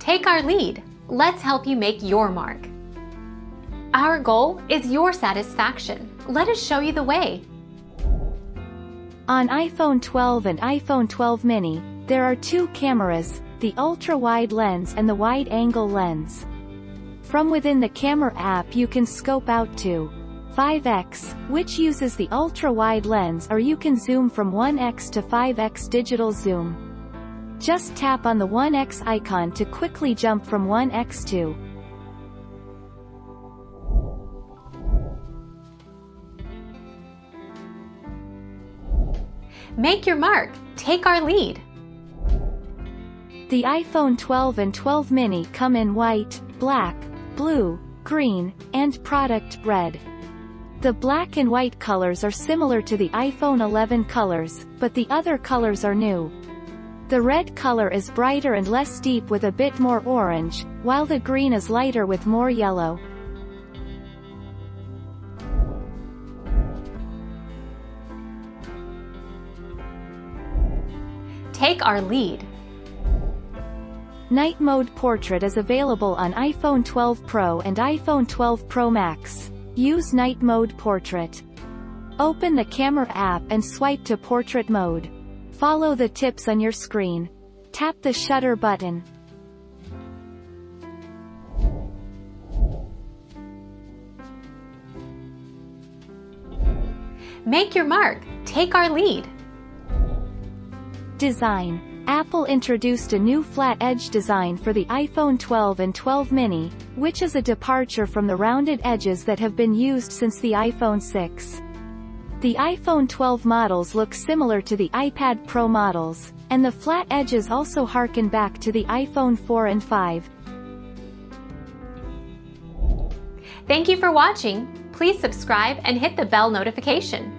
Take our lead. Let's help you make your mark. Our goal is your satisfaction. Let us show you the way. On iPhone 12 and iPhone 12 mini, there are two cameras, the ultra-wide lens and the wide-angle lens. From within the camera app you can scope out to 5x, which uses the ultra-wide lens, or you can zoom from 1x to 5x digital zoom. Just tap on the 1x icon to quickly jump from 1x to Make your mark. Take our lead. The iPhone 12 and 12 mini come in white, black, blue, green, and product red. The black and white colors are similar to the iPhone 11 colors, but the other colors are new. The red color is brighter and less deep with a bit more orange, while the green is lighter with more yellow. Take our lead. Night Mode Portrait is available on iPhone 12 Pro and iPhone 12 Pro Max. Use Night Mode Portrait. Open the camera app and swipe to Portrait Mode. Follow the tips on your screen. Tap the shutter button. Make your mark. Take our lead. Design. Apple introduced a new flat edge design for the iPhone 12 and 12 mini, which is a departure from the rounded edges that have been used since the iPhone 6. The iPhone 12 models look similar to the iPad Pro models, and the flat edges also harken back to the iPhone 4 and 5. Thank you for watching. Please subscribe and hit the bell notification.